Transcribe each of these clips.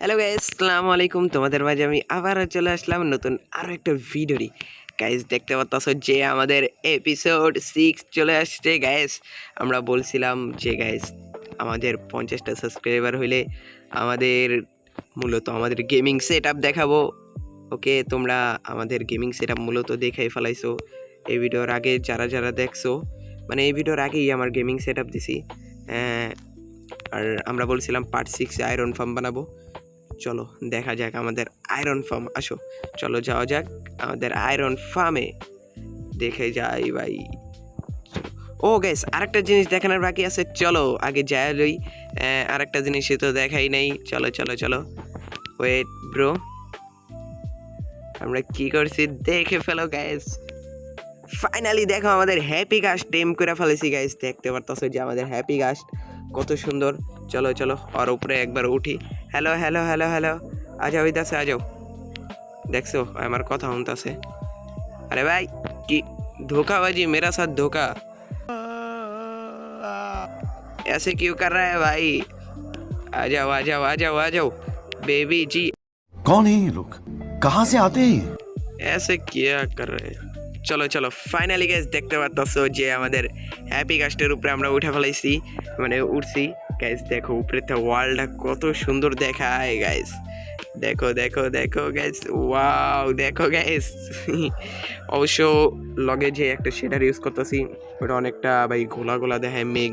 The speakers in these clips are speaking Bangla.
হ্যালো গাইস, আসসালামু আলাইকুম। তোমাদের মাঝে আমি আবারও চলে আসলাম নতুন আরও একটা ভিডিও নিয়ে। গাইস, দেখতে পাচ্ছ যে আমাদের এপিসোড 6 চলে আসছে গাইস। আমরা বলছিলাম যে গাইস আমাদের 50টা সাবস্ক্রাইবার হইলে আমাদের মূলত আমাদের গেমিং সেট আপ দেখাবো। ওকে, তোমরা আমাদের গেমিং সেট আপ মূলত দেখাই ফেলাইছো এই ভিডিওর আগে। যারা যারা দেখছো, মানে এই ভিডিওর আগেই আমার গেমিং সেট আপ দিছি। আর আমরা বলছিলাম পার্ট 6 আয়রন ফার্ম বানাবো। চলো দেখা যাক আমাদের আয়রন ফার্ম। আসো চলো যাওয়া যাক আমাদের আয়রন ফার্মে, দেখে যাই ভাই। ও গ্যাস, আরেকটা জিনিস দেখানোর বাকি আছে, চলো আগে যাই লই। আরেকটা জিনিস তো দেখাই নাই। চলো চলো চলো, ওয়েট ব্রো, আমরা কি করছি দেখে ফেলো গ্যাস। ফাইনালি দেখো আমাদের হ্যাপি গাছ টেম করে ফেলেছি গাইস। দেখতে পারতেছো যে আমাদের হ্যাপি গাছ কত সুন্দর। চলো চলো আর উপরে একবার উঠি। হ্যালো হ্যালো হ্যালো হ্যালো, আ যাও ইধর से आ जाओ। দেখছো আমার কথা শুনতেছে। আরে ভাই কি धोखाबाजी, मेरा साथ धोखा, ऐसे क्यों कर रहा है भाई? आ जाओ आ जाओ आ जाओ आ जाओ बेबी जी। कौन है ये लोग? कहाँ से आते हैं ये? ऐसे क्या कर रहे हैं? চলো চলো ফাইনালি গাইস দেখতে পাচ্ছ যে আমাদের হ্যাপি গাছটার উপরে আমরা উঠে ফেলাইছি, মানে উঠছি গাইস। দেখো উপরে তো ওয়ালটা কত সুন্দর দেখায় গাইস। দেখো দেখো দেখো গাইস, ওয়াও দেখো গাইস। অবশ্য লগে যে একটা শেডার ইউজ করতেছি ওটা অনেকটা ভাই গোলা গোলা দেখায়, মেঘ।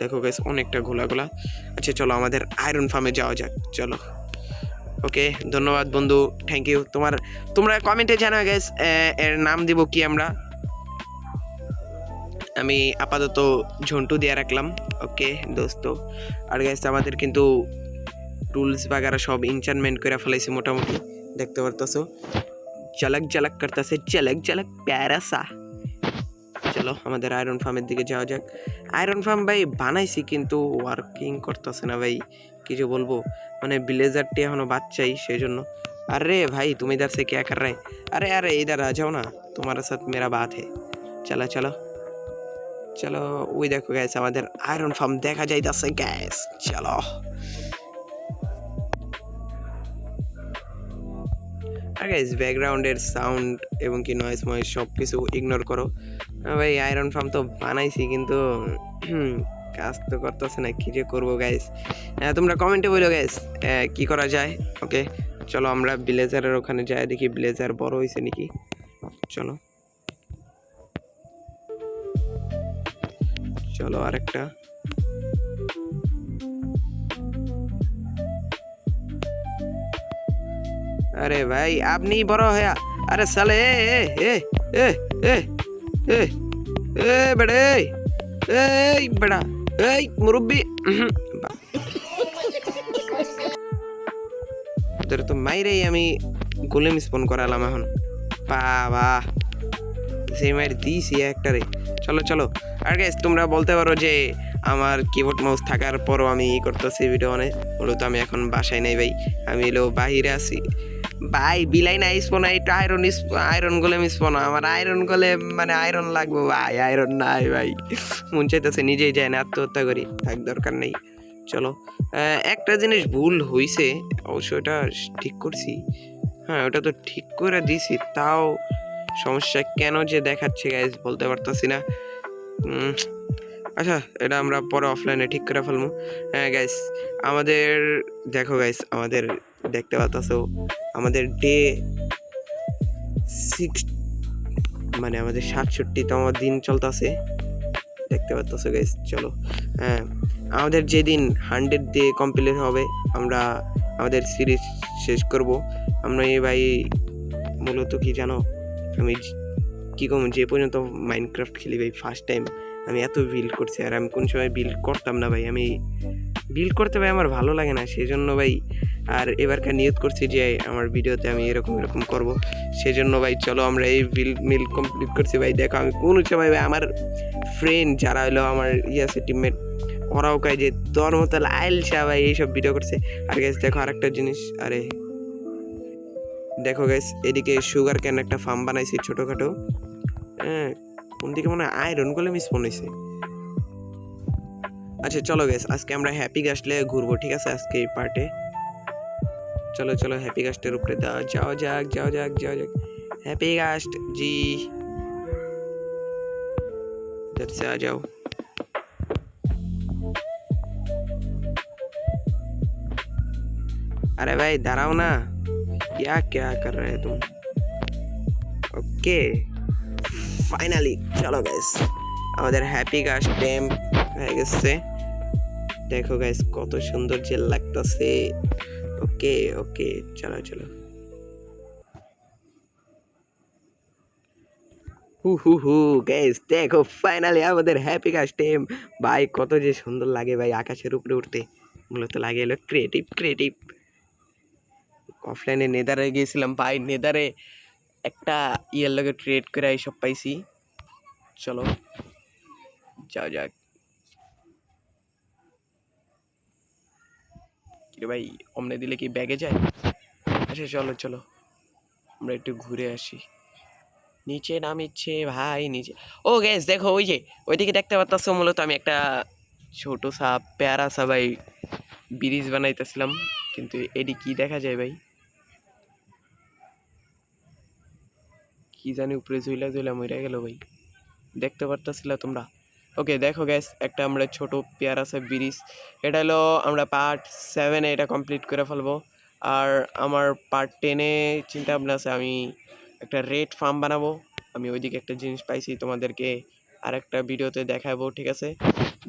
দেখো গাইস অনেকটা গোলা গোলা। আচ্ছা চলো আমাদের আয়রন ফার্মে যাওয়া যাক। চলো ওকে, ধন্যবাদ বন্ধু, থ্যাংক ইউ। তোমরা কমেন্টে জানাও গাইস এর নাম দিব কি আমরা। আমি আপাতত ঝন্টু দিয়ে রাখলাম। ওকে দোস্ত। আর গাইস আমাদের কিন্তু টুলস বাগারা সব ইনচার্টমেন্ট করে ফেলাইছি মোটামুটি, দেখতে পারতেছো। ঝলক ঝলক করতেছে, ঝলক ঝলক প্যারা সা। চলো আমাদের আয়রন ফার্মের দিকে যাওয়া যাক। আয়রন ফার্ম ভাই বানাইছি কিন্তু ওয়ার্কিং করতেছে না ভাই, কিছু বলবো। মানে ব্লেজারটি এখনো বাচ্চাই, সেই জন্য। अरे भाई तुम इधर से क्या कर रहे? अरे अरे इधर आ जाओ ना, तुम्हारे साथ मेरा बात है। चलो चलो चलो, ওই দেখো গ্যাস আমাদের আয়রন ফার্ম দেখা যাইতাছে গ্যাস। চলো আর গাইস ব্যাকগ্রাউন্ডের সাউন্ড এবং কি নয়েজ ময়েজ সব কিছু ইগনোর করো। ভাই আয়রন ফার্ম তো বানাইছি কিন্তু কাজ তো করতেছে না, কি যে করবো গাইস। তোমরা কমেন্টে বলো গাইস কি করা যায়। ওকে চলো আমরা ব্লেজারের ওখানে যাই, দেখি ব্লেজার বড় হয়েছে নাকি। চলো চলো আরেকটা। अरे भाई आप नहीं बड़ा होया। अरे साले ए ए ए ए ए ए बड़े ए बड़ा ए मुरब्बी। তোর তো মাইরেই আমি গোলেম স্পন করালাম এখন। বাবা সেই মাইর দিয়েছি একটারে। চলো চলো আর গাইস তোমরা বলতে পারো যে আমার কিবোর্ড মাউস থাকার পরও আমি ই করতেছি ভিডিও অনেক। মূলত আমি এখন বাসায় নাই ভাই, আমি এলো বাহিরে আছি ভাই। বিলাই না স্পন, এটা আয়রন গোলেম স্পন। আমার আয়রন গোলে মানে আয়রন লাগবে ভাই, আয়রন নাই ভাই। মন চাইতেছে নিজেই যায় না, আত্মহত্যা করি, থাক দরকার নেই। চলো একটা জিনিস ভুল হয়েছে, অবশ্য এটা ঠিক করছি। হ্যাঁ ওটা তো ঠিক করে দিছি, তাও সমস্যা কেন যে দেখাচ্ছে গাইজ বলতে পারতাছি না। আচ্ছা এটা আমরা পরে অফলাইনে ঠিক করে ফেলবো। হ্যাঁ গাইস আমাদের দেখো গাইস আমাদের দেখতে পাচ্ছো আমাদের ডে 6, মানে আমাদের 67তম দিন চলতেছে, দেখতে পাচ্ছ গাইস। চলো হ্যাঁ আমাদের যেদিন 100 ডে কমপ্লিট হবে আমরা আমাদের সিরিজ শেষ করব। আমরা এই ভাই মূলত কি জানো, আমি কি কম যে পর্যন্ত মাইনক্রাফট খেলি ভাই ফার্স্ট টাইম আমি এত বিল্ড করছি। আর আমি কোন সময় বিল্ড করতাম না ভাই, আমি বিল্ড করতে ভাই আমার ভালো লাগে না, সেই জন্য ভাই। আর এবারকার নিয়ত করছি যে আমার ভিডিওতে আমি এরকম এরকম করব, সেজন্য ভাই চলো আমরা এই মিল কমপ্লিট করছি ভাই। দেখো আমি কোন সময় ভাই আমার ফ্রেন্ড যারা হলো আমার আছে টিমমেট, ওরাও কয় যে তোর মতো লাইলসা ভাই এইসব ভিডিও করছে। আর গাইস দেখো আরেকটা জিনিস, আরে দেখো গাইস এদিকে সুগার ক্যান একটা ফার্ম বানাইছি ছোটোখাটো। হ্যাঁ কোন দিকে মনে হয় আয়রন গুলো মিস মনে হয়েছে। আচ্ছা চলো গাইস আজকে আমরা হ্যাপি গাছ লেগে ঘুরবো, ঠিক আছে আজকে এই পার্টে। चलो चलो हैप्पी कास्टेर ऊपर जाओ जाओ हैप्पी कास्ट जी इधर से आ जाओ। अरे भाई डराओ ना, क्या क्या कर रहे हो तुम। ओके फाइनली चलो गाइस আমাদের হ্যাপি গাছ টেম হয়ে গেছে। দেখো গাইস কত সুন্দর জেল লাগতেছে। ওকে ওকে চলো চলো। হু গাইস দেখো ফাইনালি আমাদের হ্যাপি গাছ টেম। ভাই কত যে সুন্দর লাগে ভাই আকাশের উপরে উঠতে। মূলত লাগে এলো ক্রিয়েটিভ। অফলাইনে নেদারে গিয়েছিলাম ভাই, নেদারে একটা ইয়ের লগে ট্রেড করে এইসব পাইছি। চলো যাও যাক। কিরে ভাই অমনে দিলে কি ব্যাগে যায়? আচ্ছা চলো চলো আমরা একটু ঘুরে আসি। নিচে নামিচ্ছে ভাই নিচে। ও গ্যাস দেখো ওই যে ওইদিকে দেখতে পাচ্ছ, মূলত আমি একটা ছোট সা প্যারা সা ভাই ব্রিজ বানাইতেছিলাম, কিন্তু এডি কি দেখা যায় ভাই, কি জানি উপরে ঝুলা মরে গেল ভাই, দেখতে পারতেছিল তোমরা? ওকে দেখো গ্যাস একটা আমরা ছোট পেয়ারা সা ব্রিজ, এটা হলো আমরা পার্ট 7 এটা কমপ্লিট করে ফেলবো। আর আমার পার্ট 10 চিন্তা ভাবনা আছে আমি একটা রেড ফার্ম বানাবো। আমি ওইদিকে একটা জিনিস পাইছি, তোমাদেরকে আর একটা ভিডিওতে দেখাবো, ঠিক আছে?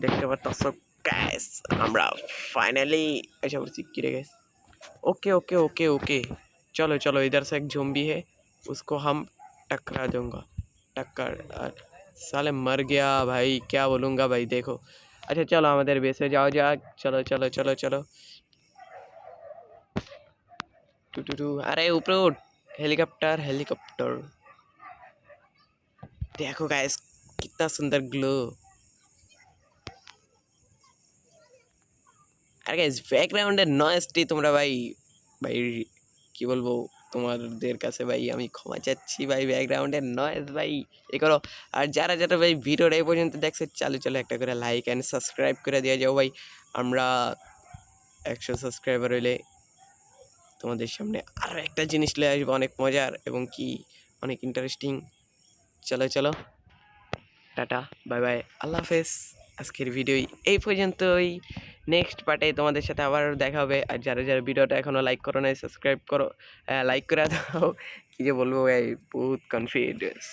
দেখতে পারতেছ গ্যাস আমরা ফাইনালি এসে পড়ছি। কিরে গ্যাস ओके चलो चलो इधर से एक ज़ॉम्बी है, उसको हम टकरा दूंगा। टक्कर साले मर गया भाई, क्या बोलूँगा भाई। देखो अच्छा चलो हमारे बेसे जाओ जा। चलो चलो चलो चलो टू अरे ऊपर उठ। हेलीकॉप्टर देखो गाइस कितना सुंदर ग्लो। আর গাইস ব্যাকগ্রাউন্ডের নয়েজটি তোমরা ভাই ভাই কি বলবো তোমাদের কাছে ভাই, আমি ক্ষমা চাচ্ছি ভাই, ব্যাকগ্রাউন্ডের নয়েজ ভাই এ করো। আর যারা যারা ভাই ভিডিওটা এই পর্যন্ত দেখছে চালু চলো একটা করে লাইক অ্যান্ড সাবস্ক্রাইব করে দিয়ে যাও ভাই। আমরা 100 সাবস্ক্রাইবার হইলে তোমাদের সামনে আরও একটা জিনিস নিয়ে আসবো, অনেক মজার এবং কি অনেক ইন্টারেস্টিং। চলো চলো টাটা বাই বাই আল্লাহ হাফেজ। আজকের ভিডিও এই পর্যন্তই, নেক্সট পার্টে তোমাদের সাথে আবার দেখা হবে। আর যারা যারা ভিডিওটা এখনও লাইক করো নাই সাবস্ক্রাইব করো, লাইক করে দাও। কী যে বলবো ভাই বহুত কনফিডেন্স।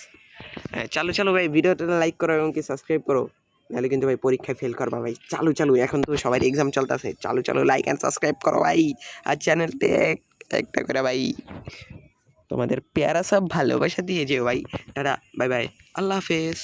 হ্যাঁ চালু চালু ভাই ভিডিওটা লাইক করো এবং কি সাবস্ক্রাইব করো, নাহলে কিন্তু ভাই পরীক্ষায় ফেল করবা ভাই। চালু চালু এখন তো সবাই এক্সাম চলতেছে, চালু চালু লাইক অ্যান্ড সাবস্ক্রাইব করো ভাই। আর চ্যানেলতে একটা করে ভাই তোমাদের পেয়ারা সব ভালোবাসা দিয়ে যেও ভাই। টাটা বাই বাই আল্লাহ হাফেজ।